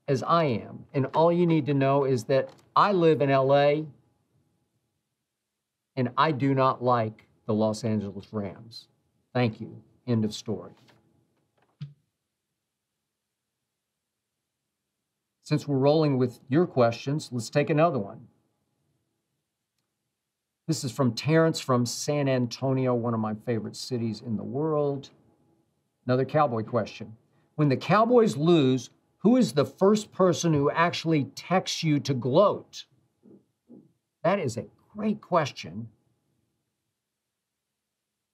Speaker 1: as I am. And all you need to know is that I live in LA and I do not like the Los Angeles Rams. Thank you. End of story. Since we're rolling with your questions, let's take another one. This is from Terrence from San Antonio, one of my favorite cities in the world. Another Cowboy question. When the Cowboys lose, who is the first person who actually texts you to gloat? That is a great question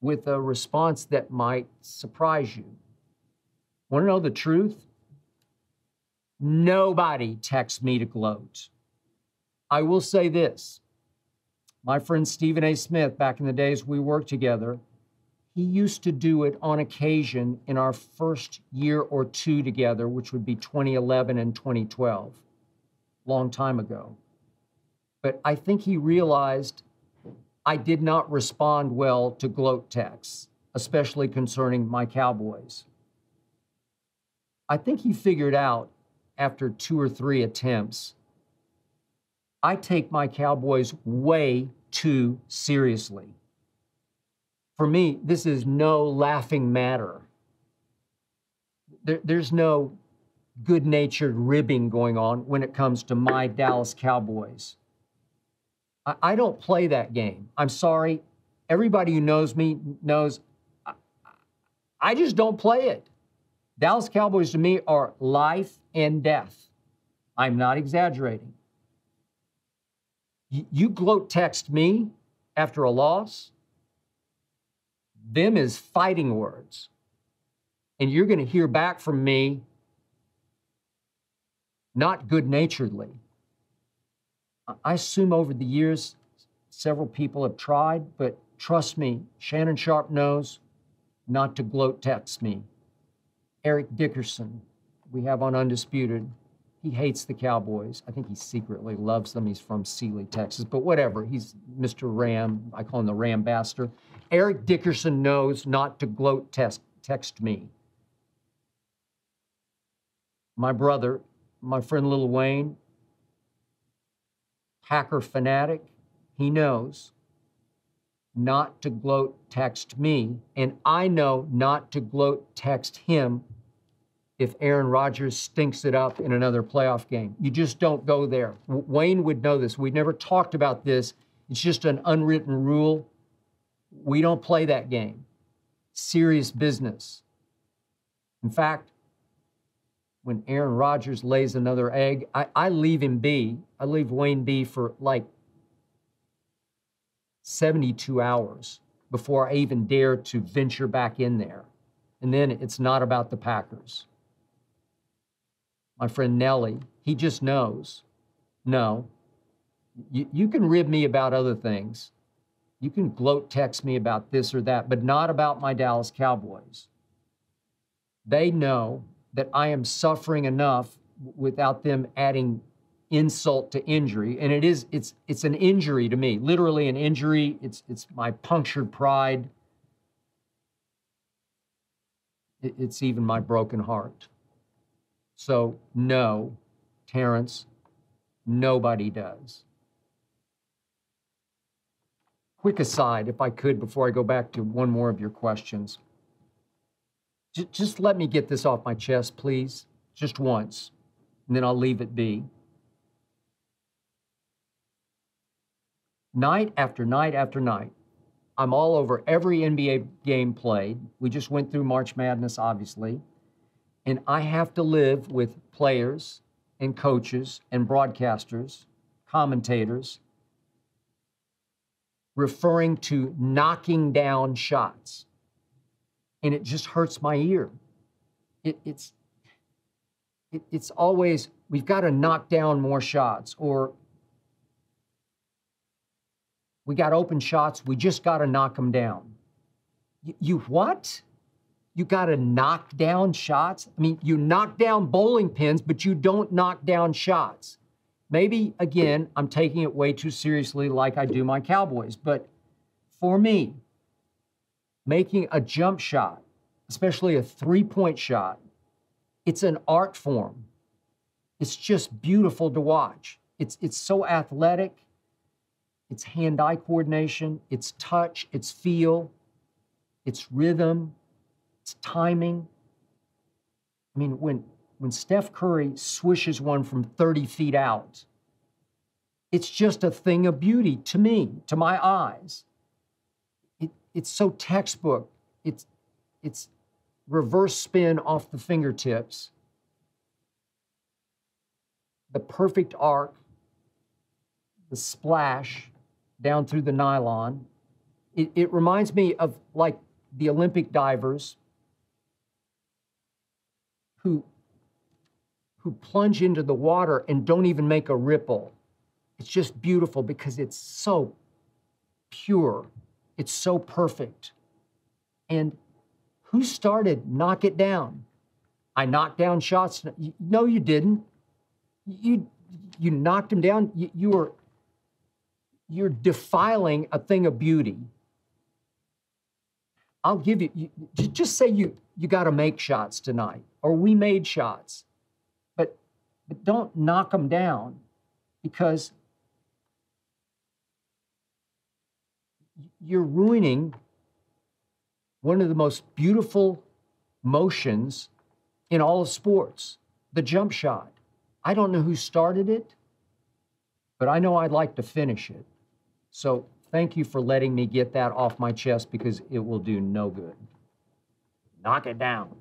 Speaker 1: with a response that might surprise you. Want to know the truth? Nobody texts me to gloat. I will say this. My friend Stephen A. Smith, back in the days we worked together, he used to do it on occasion in our first year or two together, which would be 2011 and 2012, long time ago. But I think he realized I did not respond well to gloat texts, especially concerning my Cowboys. I think he figured out after 2 or 3 attempts, I take my Cowboys way too seriously. For me, this is no laughing matter. There's no good-natured ribbing going on when it comes to my Dallas Cowboys. I don't play that game. I'm sorry. Everybody who knows me knows I just don't play it. Dallas Cowboys to me are life and death. I'm not exaggerating. You gloat text me after a loss, them is fighting words. And you're going to hear back from me not good-naturedly. I assume over the years, several people have tried, but trust me, Shannon Sharp knows not to gloat text me. Eric Dickerson, we have on Undisputed, he hates the Cowboys. I think he secretly loves them. He's from Sealy, Texas, but whatever. He's Mr. Ram. I call him the Ram Bastard. Eric Dickerson knows not to gloat text me. My brother, my friend Lil Wayne, Packer fanatic, he knows not to gloat text me, and I know not to gloat text him if Aaron Rodgers stinks it up in another playoff game. You just don't go there. Wayne would know this. We never talked about this. It's just an unwritten rule. We don't play that game. Serious business. In fact, when Aaron Rodgers lays another egg, I leave him be. I leave Wayne be for like 72 hours before I even dare to venture back in there. And then it's not about the Packers. My friend Nelly, he just knows, no, you can rib me about other things. You can gloat text me about this or that, but not about my Dallas Cowboys. They know that I am suffering enough without them adding insult to injury. And it's an injury to me, literally an injury. It's my punctured pride. It's even my broken heart. So no, Terrence, nobody does. Quick aside, if I could, before I go back to one more of your questions. Just let me get this off my chest, please, just once, and then I'll leave it be. Night after night after night, I'm all over every NBA game played. We just went through March Madness, obviously. And I have to live with players and coaches and broadcasters, commentators, referring to knocking down shots. And it just hurts my ear. It's always, we've got to knock down more shots, or we got open shots, we just got to knock them down. You what? You got to knock down shots? I mean, you knock down bowling pins, but you don't knock down shots. Maybe, again, I'm taking it way too seriously like I do my Cowboys. But for me, making a jump shot, especially a three-point shot, it's an art form. It's just beautiful to watch. It's so athletic. It's hand-eye coordination. It's touch. It's feel. It's rhythm. It's timing. I mean, when Steph Curry swishes one from 30 feet out, it's just a thing of beauty to me, to my eyes. It's so textbook. It's reverse spin off the fingertips, the perfect arc, the splash down through the nylon. It reminds me of like the Olympic divers who plunge into the water and don't even make a ripple. It's just beautiful because it's so pure. It's so perfect. And who started knock it down? I knocked down shots. No, you didn't. You knocked them down. You're defiling a thing of beauty. I'll give you just say you got to make shots tonight, or we made shots, but don't knock them down, because you're ruining one of the most beautiful motions in all of sports, the jump shot. I don't know who started it, but I know I'd like to finish it. So thank you for letting me get that off my chest, because it will do no good. Knock it down.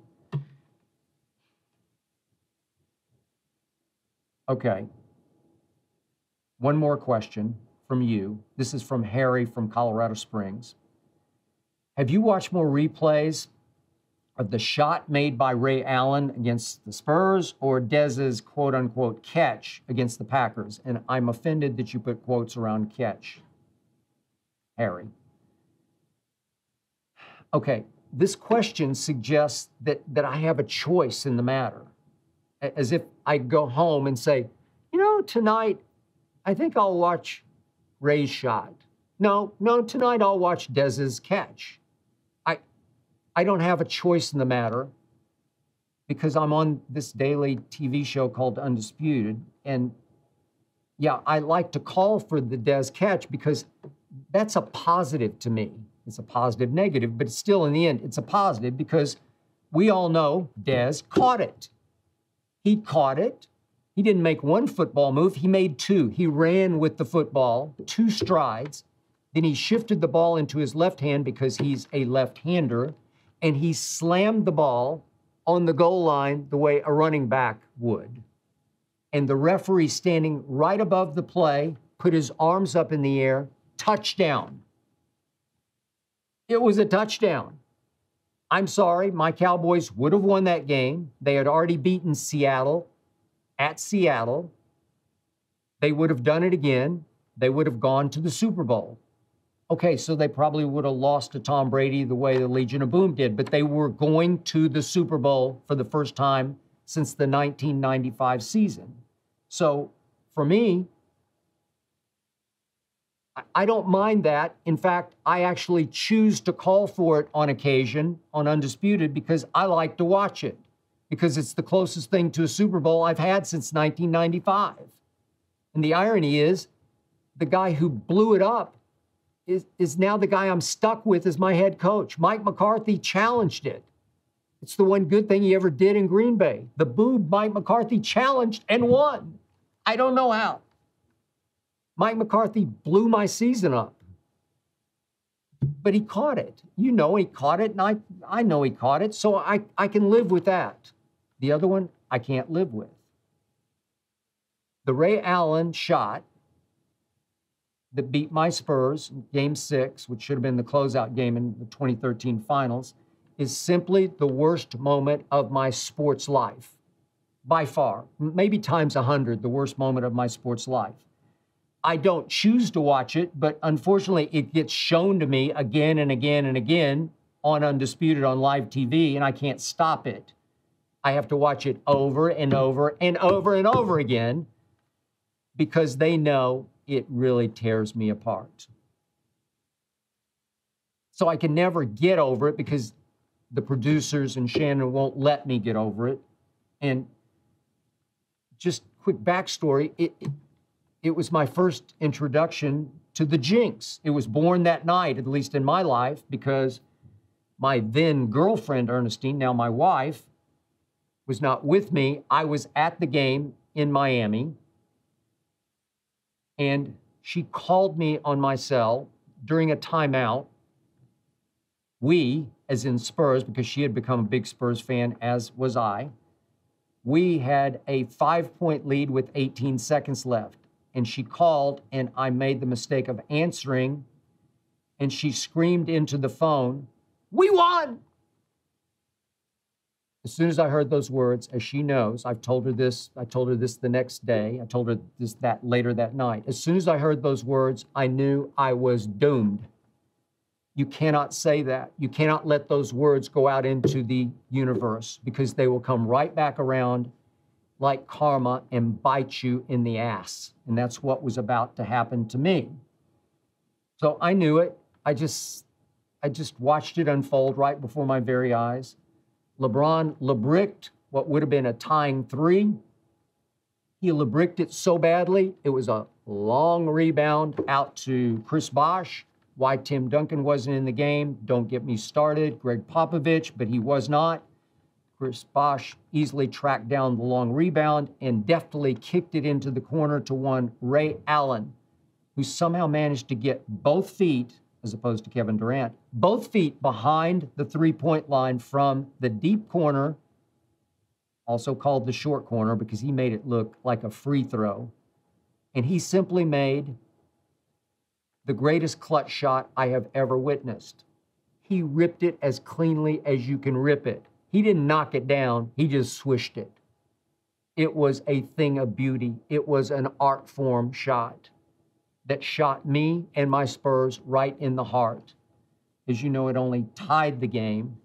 Speaker 1: Okay. One more question from you. This is from Harry from Colorado Springs. Have you watched more replays of the shot made by Ray Allen against the Spurs, or Dez's quote-unquote catch against the Packers? And I'm offended that you put quotes around catch, Harry. Okay, this question suggests that I have a choice in the matter, as if I'd go home and say, you know, tonight, I think I'll watch Ray's shot. No, tonight I'll watch Dez's catch. I don't have a choice in the matter, because I'm on this daily TV show called Undisputed. And yeah, I like to call for the Dez catch because that's a positive to me. It's a positive negative, but still in the end, it's a positive, because we all know Dez caught it. He caught it. He didn't make one football move. He made two. He ran with the football, 2 strides. Then he shifted the ball into his left hand because he's a left-hander, and he slammed the ball on the goal line the way a running back would. And the referee, standing right above the play, put his arms up in the air, touchdown. It was a touchdown. I'm sorry, my Cowboys would have won that game. They had already beaten Seattle at Seattle. They would have done it again. They would have gone to the Super Bowl. Okay, so they probably would have lost to Tom Brady the way the Legion of Boom did, but they were going to the Super Bowl for the first time since the 1995 season. So for me, I don't mind that. In fact, I actually choose to call for it on occasion on Undisputed, because I like to watch it, because it's the closest thing to a Super Bowl I've had since 1995. And the irony is, the guy who blew it up is now the guy I'm stuck with as my head coach. Mike McCarthy challenged it. It's the one good thing he ever did in Green Bay. The boob Mike McCarthy challenged and won. I don't know how. Mike McCarthy blew my season up. But he caught it. You know he caught it, and I know he caught it, so I can live with that. The other one, I can't live with. The Ray Allen shot that beat my Spurs in Game 6, which should have been the closeout game in the 2013 finals, is simply the worst moment of my sports life. By far. Maybe times 100, the worst moment of my sports life. I don't choose to watch it, but unfortunately it gets shown to me again and again and again on Undisputed on live TV, and I can't stop it. I have to watch it over and over and over and over again, because they know it really tears me apart. So I can never get over it, because the producers and Shannon won't let me get over it. And just quick backstory, it was my first introduction to the jinx. It was born that night, at least in my life, because my then girlfriend, Ernestine, now my wife, was not with me. I was at the game in Miami, and she called me on my cell during a timeout. We, as in Spurs, because she had become a big Spurs fan, as was I. We had a 5-point lead with 18 seconds left. And she called, and I made the mistake of answering, and she screamed into the phone, "We won!" As soon as I heard those words, as she knows, I told her this the next day. I told her that later that night. As soon as I heard those words, I knew I was doomed. You cannot say that. You cannot let those words go out into the universe, because they will come right back around like karma and bite you in the ass. And that's what was about to happen to me. So I knew it. I just watched it unfold right before my very eyes. LeBron LeBricked what would have been a tying 3. He LeBricked it so badly, it was a long rebound out to Chris Bosh. Why Tim Duncan wasn't in the game, don't get me started. Greg Popovich, but he was not. Chris Bosh easily tracked down the long rebound and deftly kicked it into the corner to one Ray Allen, who somehow managed to get both feet, as opposed to Kevin Durant, both feet behind the three-point line from the deep corner, also called the short corner because he made it look like a free throw. And he simply made the greatest clutch shot I have ever witnessed. He ripped it as cleanly as you can rip it. He didn't knock it down, he just swished it. It was a thing of beauty. It was an art form shot that shot me and my Spurs right in the heart. As you know, it only tied the game,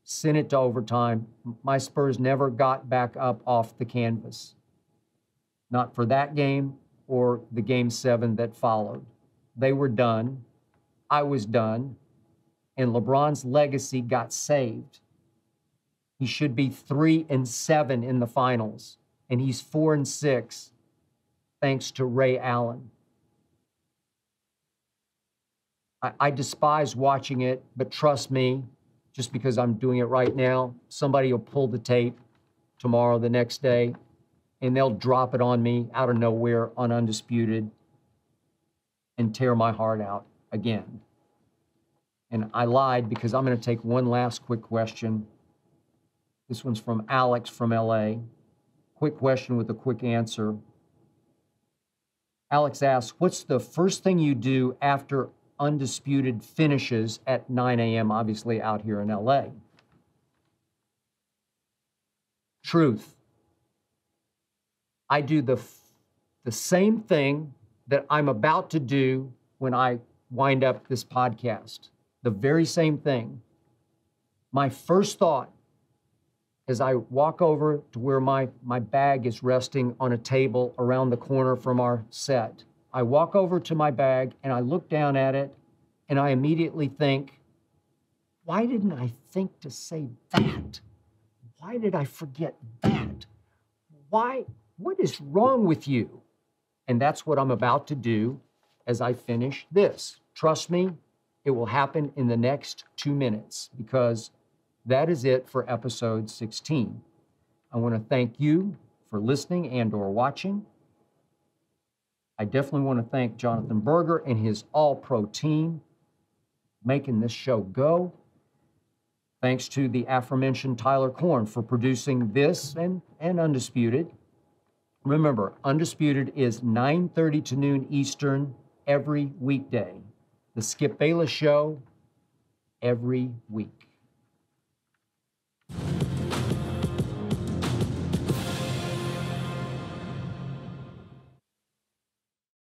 Speaker 1: sent it to overtime. My Spurs never got back up off the canvas. Not for that game or the game 7 that followed. They were done. I was done. And LeBron's legacy got saved. He should be 3-7 in the finals, and he's 4-6 thanks to Ray Allen. I despise watching it, but trust me, just because I'm doing it right now, somebody will pull the tape tomorrow, the next day, and they'll drop it on me out of nowhere on Undisputed and tear my heart out again. And I lied because I'm going to take one last quick question. This one's from Alex from LA. Quick question with a quick answer. Alex asks, what's the first thing you do after Undisputed finishes at 9 a.m., obviously out here in LA? Truth. I do the same thing that I'm about to do when I wind up this podcast. The very same thing. My first thought as I walk over to where my bag is resting on a table around the corner from our set, I walk over to my bag and I look down at it and I immediately think, why didn't I think to say that? Why did I forget that? Why? What is wrong with you? And that's what I'm about to do as I finish this. Trust me, it will happen in the next 2 minutes, because that is it for episode 16. I want to thank you for listening and or watching. I definitely want to thank Jonathan Berger and his all-pro team making this show go. Thanks to the aforementioned Tyler Korn for producing this and Undisputed. Remember, Undisputed is 9:30 to noon Eastern every weekday. The Skip Bayless Show every week.